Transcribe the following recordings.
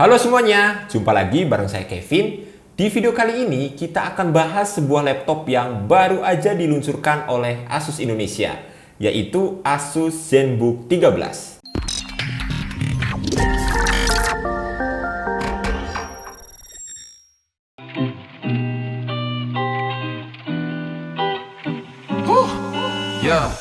Halo semuanya, jumpa lagi bareng saya Kevin. Di video kali ini kita akan bahas sebuah laptop yang baru aja diluncurkan oleh Asus Indonesia, yaitu Asus ZenBook 13. Yeah.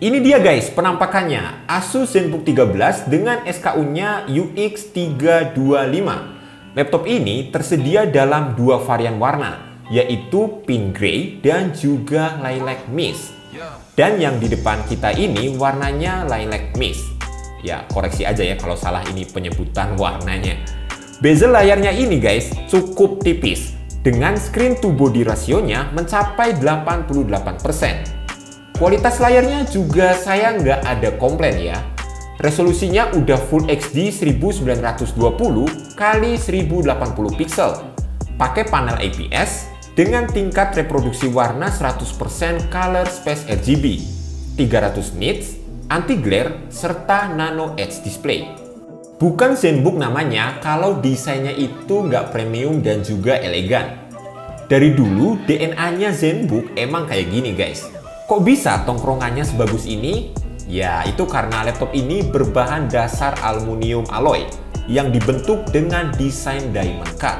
Ini dia guys penampakannya Asus ZenBook 13 dengan SKU-nya UX325. Laptop ini tersedia dalam dua varian warna, yaitu pink gray dan juga lilac mist. Dan yang di depan kita ini warnanya lilac mist. Ya koreksi aja ya kalau salah ini penyebutan warnanya. Bezel layarnya ini guys cukup tipis, dengan screen to body rasionya mencapai 88%. Kualitas layarnya juga saya nggak ada komplain ya. Resolusinya udah Full HD 1920 x 1080 pixel. Pakai panel IPS dengan tingkat reproduksi warna 100% color space RGB, 300 nits, anti glare, serta nano edge display. Bukan ZenBook namanya kalau desainnya itu nggak premium dan juga elegan. Dari dulu DNA-nya ZenBook emang kayak gini guys. Kok bisa tongkrongannya sebagus ini? Ya, itu karena laptop ini berbahan dasar aluminium alloy yang dibentuk dengan desain diamond cut.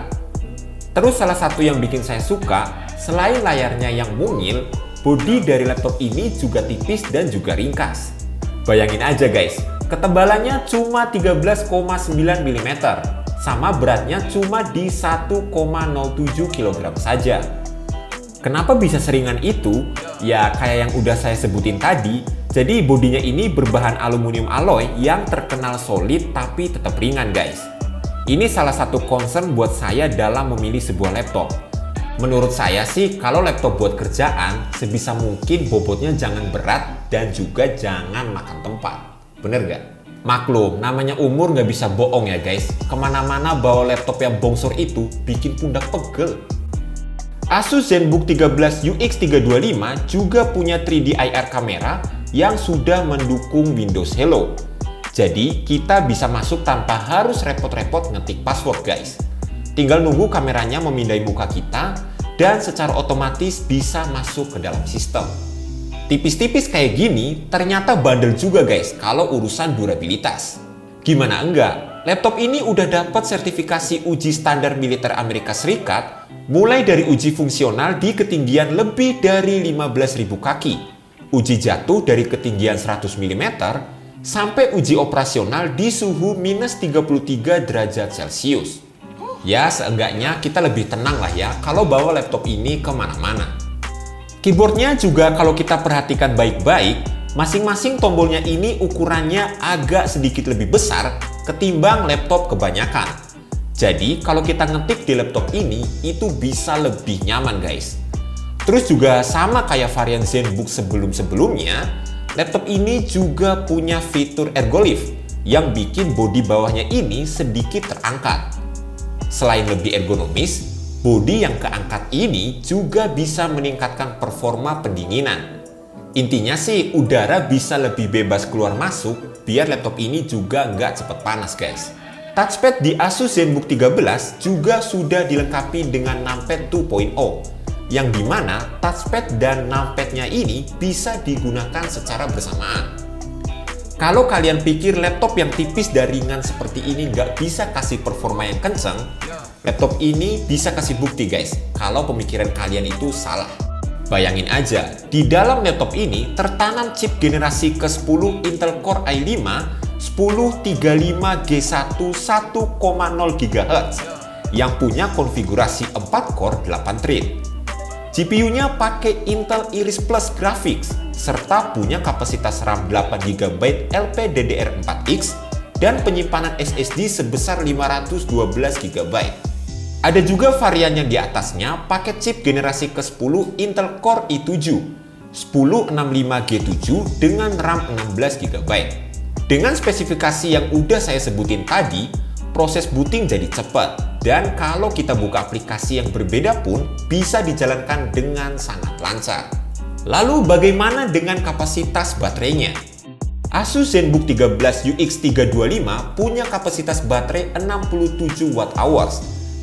Terus salah satu yang bikin saya suka, selain layarnya yang mungil, bodi dari laptop ini juga tipis dan juga ringkas. Bayangin aja guys, ketebalannya cuma 13,9 mm, sama beratnya cuma di 1,07 kg saja. Kenapa bisa seringan itu? Ya kayak yang udah saya sebutin tadi, jadi bodinya ini berbahan aluminium alloy yang terkenal solid tapi tetap ringan guys. Ini salah satu concern buat saya dalam memilih sebuah laptop. Menurut saya sih kalau laptop buat kerjaan, sebisa mungkin bobotnya jangan berat dan juga jangan makan tempat. Bener gak? Maklum, namanya umur nggak bisa bohong ya guys. Kemana-mana bawa laptop yang bongsor itu bikin pundak pegel. Asus ZenBook 13 UX325 juga punya 3D IR kamera yang sudah mendukung Windows Hello. Jadi kita bisa masuk tanpa harus repot-repot ngetik password guys. Tinggal nunggu kameranya memindai muka kita dan secara otomatis bisa masuk ke dalam sistem. Tipis-tipis kayak gini ternyata bandel juga guys kalau urusan durabilitas. Gimana enggak? Laptop ini udah dapat sertifikasi uji standar militer Amerika Serikat, mulai dari uji fungsional di ketinggian lebih dari 15.000 kaki, uji jatuh dari ketinggian 100 mm, sampai uji operasional di suhu minus 33 derajat Celcius. Ya, seenggaknya kita lebih tenang lah ya kalau bawa laptop ini kemana-mana. Keyboardnya juga kalau kita perhatikan baik-baik, masing-masing tombolnya ini ukurannya agak sedikit lebih besar ketimbang laptop kebanyakan. Jadi kalau kita ngetik di laptop ini itu bisa lebih nyaman guys. Terus juga sama kayak varian ZenBook sebelum-sebelumnya, laptop ini juga punya fitur ergolift yang bikin bodi bawahnya ini sedikit terangkat. Selain lebih ergonomis, bodi yang keangkat ini juga bisa meningkatkan performa pendinginan. Intinya sih udara bisa lebih bebas keluar masuk biar laptop ini juga nggak cepet panas guys. Touchpad di Asus ZenBook 13 juga sudah dilengkapi dengan numpad 2.0 yang dimana touchpad dan numpadnya ini bisa digunakan secara bersamaan. Kalau kalian pikir laptop yang tipis dan ringan seperti ini nggak bisa kasih performa yang kenceng, laptop ini bisa kasih bukti guys kalau pemikiran kalian itu salah. Bayangin aja, di dalam laptop ini tertanam chip generasi ke-10 Intel Core i5 1035G1 1,0 GHz yang punya konfigurasi 4 core 8 thread. GPU-nya pakai Intel Iris Plus Graphics serta punya kapasitas RAM 8GB LPDDR4X dan penyimpanan SSD sebesar 512 GB. Ada juga varian yang di atasnya pakai chip generasi ke-10 Intel Core i7 1065G7 dengan RAM 16 GB. Dengan spesifikasi yang udah saya sebutin tadi, proses booting jadi cepat, dan kalau kita buka aplikasi yang berbeda pun bisa dijalankan dengan sangat lancar. Lalu bagaimana dengan kapasitas baterainya? Asus ZenBook 13 UX325 punya kapasitas baterai 67 Wh,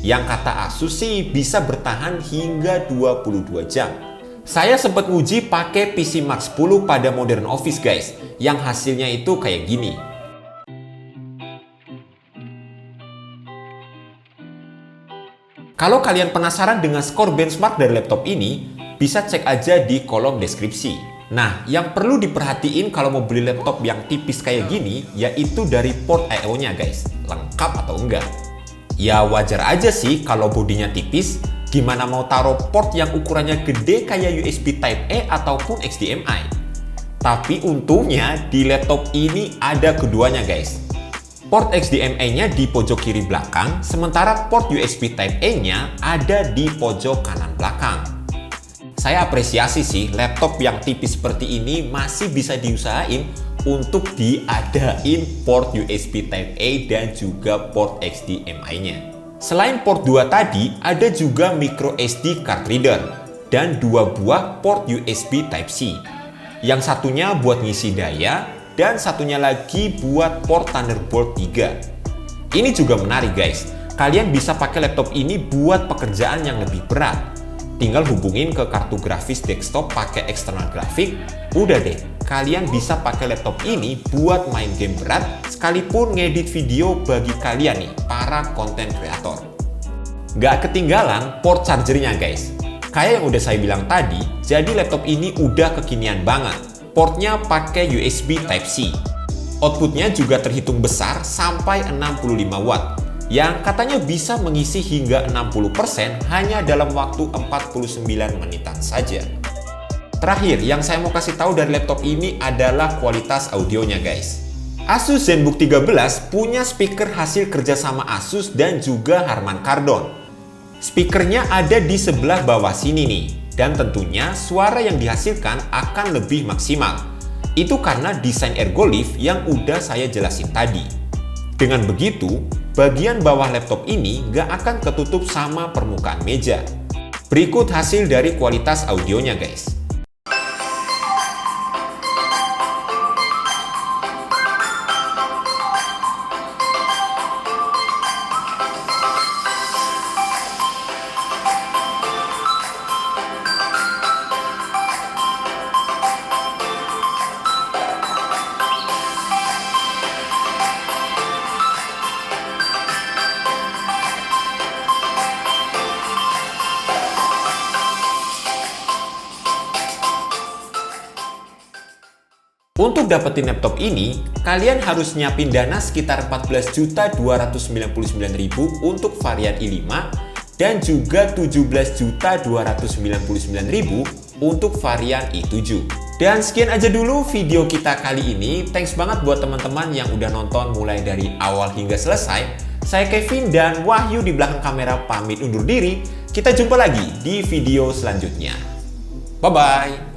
yang kata Asus sih bisa bertahan hingga 22 jam. Saya sempat uji pakai PC Mark 10 pada Modern Office guys, yang hasilnya itu kayak gini. Kalau kalian penasaran dengan skor benchmark dari laptop ini, bisa cek aja di kolom deskripsi. Nah, yang perlu diperhatiin kalau mau beli laptop yang tipis kayak gini, yaitu dari port I/O-nya guys, lengkap atau enggak. Ya wajar aja sih kalau bodinya tipis, gimana mau taruh port yang ukurannya gede kayak USB Type-A ataupun HDMI. Tapi untungnya di laptop ini ada keduanya guys. Port HDMI-nya di pojok kiri belakang, sementara port USB Type-A-nya ada di pojok kanan belakang. Saya apresiasi sih laptop yang tipis seperti ini masih bisa diusahain untuk diadain port USB Type-A dan juga port HDMI-nya. Selain port 2 tadi, ada juga micro SD card reader dan 2 buah port USB Type-C. Yang satunya buat ngisi daya dan satunya lagi buat port Thunderbolt 3. Ini juga menarik guys, kalian bisa pakai laptop ini buat pekerjaan yang lebih berat. Tinggal hubungin ke kartu grafis desktop pakai external graphic, udah deh, kalian bisa pakai laptop ini buat main game berat sekalipun ngedit video bagi kalian nih, para konten kreator. Nggak ketinggalan port chargernya guys. Kayak yang udah saya bilang tadi, jadi laptop ini udah kekinian banget. Portnya pakai USB Type-C. Outputnya juga terhitung besar sampai 65 watt, yang katanya bisa mengisi hingga 60% hanya dalam waktu 49 menitan saja. Terakhir, yang saya mau kasih tahu dari laptop ini adalah kualitas audionya guys. Asus ZenBook 13 punya speaker hasil kerjasama Asus dan juga Harman Kardon. Speakernya ada di sebelah bawah sini nih, dan tentunya suara yang dihasilkan akan lebih maksimal. Itu karena desain ergolift yang udah saya jelasin tadi. Dengan begitu, bagian bawah laptop ini nggak akan ketutup sama permukaan meja. Berikut hasil dari kualitas audionya guys. Untuk dapetin laptop ini, kalian harus nyiapin dana sekitar 14.299.000 untuk varian i5 dan juga 17.299.000 untuk varian i7. Dan sekian aja dulu video kita kali ini. Thanks banget buat teman-teman yang udah nonton mulai dari awal hingga selesai. Saya Kevin dan Wahyu di belakang kamera pamit undur diri. Kita jumpa lagi di video selanjutnya. Bye-bye!